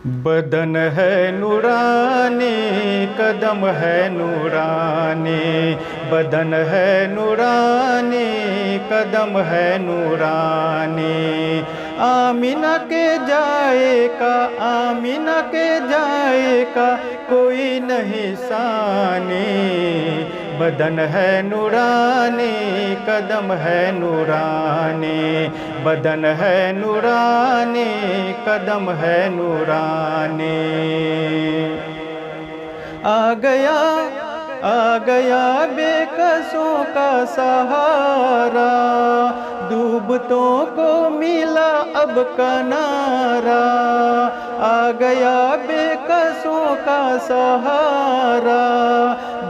बदन है नूरानी, कदम है नूरानी। बदन है नूरानी, कदम है नूरानी। आमीना के जाएगा, आमीना के जाएगा, कोई नहीं सानी। बदन है नूरानी, कदम है नूरानी। बदन है नूरानी, कदम है नूरानी। आ गया बेकसों का सहारा, डूबतों को मिला अब किनारा। आ गया बेकसों का सहारा,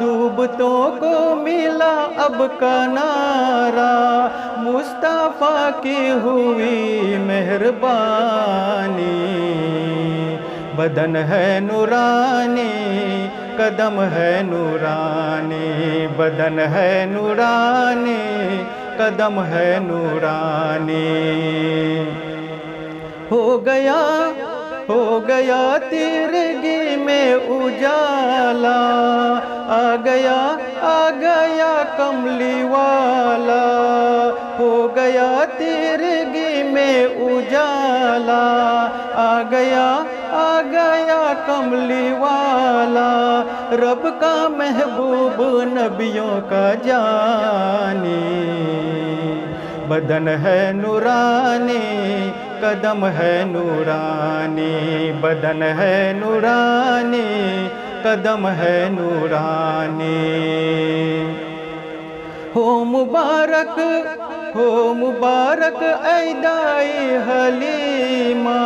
डूबतों को मिला अब किनारा। मुस्तफ़ा की हुई मेहरबानी। बदन है नूरानी, कदम है नूरानी। बदन है नूरानी, कदम है नूरानी। हो गया तिरगी में उजाला, आ गया कमली वाला। हो गया तिरगी में उजाला, आ गया कमली वाला। रब का महबूब नबियों का जानी। बदन है नूरानी, कदम है नूरानी। बदन है नूरानी, कदम है नूरानी। हो मुबारक ऐदाई हलीमा,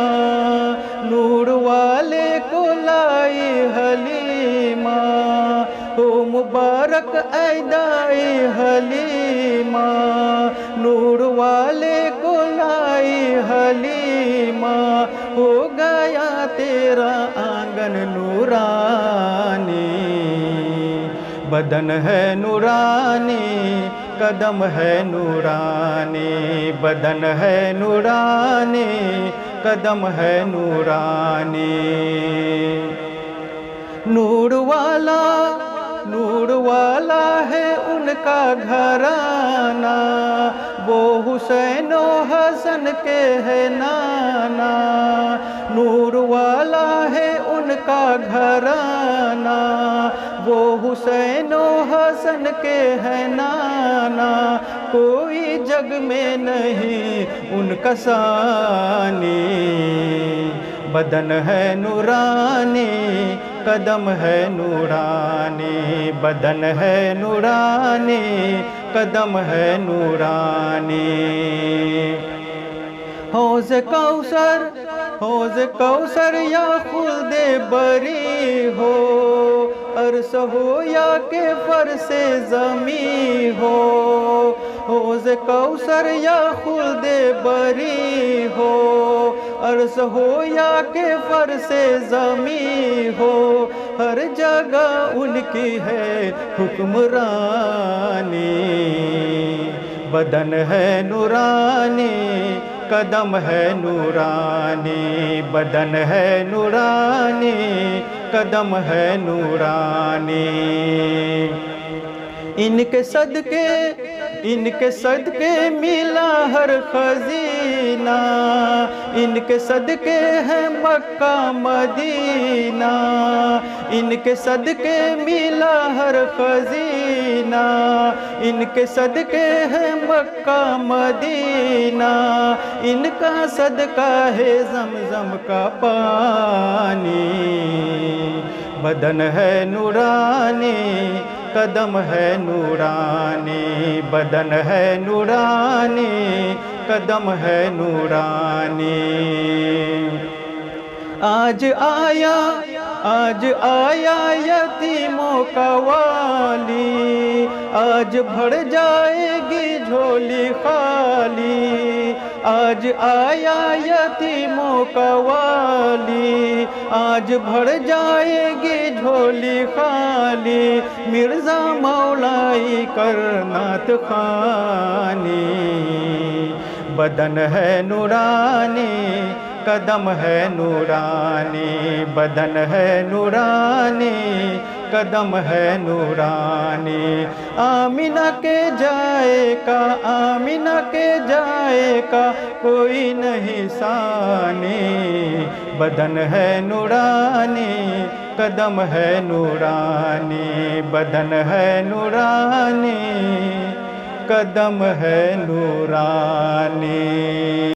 नूर वाले को लाई हलीमा। हो मुबारक ऐदाई हलीमा, नूर वाले को लाई हलीमा। हो गया तेरा आंगन नूरानी। बदन है नूरानी, कदम है नूरानी। बदन है नूरानी, कदम है नूरानी। नूर वाला है उनका घराना, वो हुसैन हसन के है नाना। नूर वाला है उनका घराना, वो हुसैन हसन के है नाना। कोई जग में नहीं उनका सानी। बदन है नूरानी, कदम है नूरानी। बदन है नूरानी, कदम है नूरानी। हौज़ कौसर या खुल्दे बरी हो, अर्श हो या के फरसे ज़मी हो। हौज़ कौसर या खुल्दे बरी हो, अर्श हो या के फरसे ज़मी हो। हर जगह उनकी है हुक्मरानी। बदन है नूरानी, कदम है नूरानी। बदन है नूरानी, कदम है नूरानी। इनके सदके मिला हर खजीना। इनके सदके है मक्का मदीना। इनके सदके मिला हर खजीना। इनके सदके है मक्का मदीना। इनका सदका है ज़मज़म का पानी। बदन है नूरानी, कदम है नूरानी। बदन है नूरानी, कदम है नूरानी। आज आया यतीमों का वाली, आज भर जाएगी झोली खाली। आज आया यतीमों का वाली, आज भर जाएगी झोली खाली। मिर्ज़ा मौलाई करनात खानी। बदन है नूरानी, कदम है नूरानी, बदन है नूरानी, कदम है नूरानी। आमिना के जाएगा, आमिना के जाएगा कोई नहीं सानी, बदन है नूरानी, कदम है नूरानी, बदन है नूरानी, कदम है नूरानी।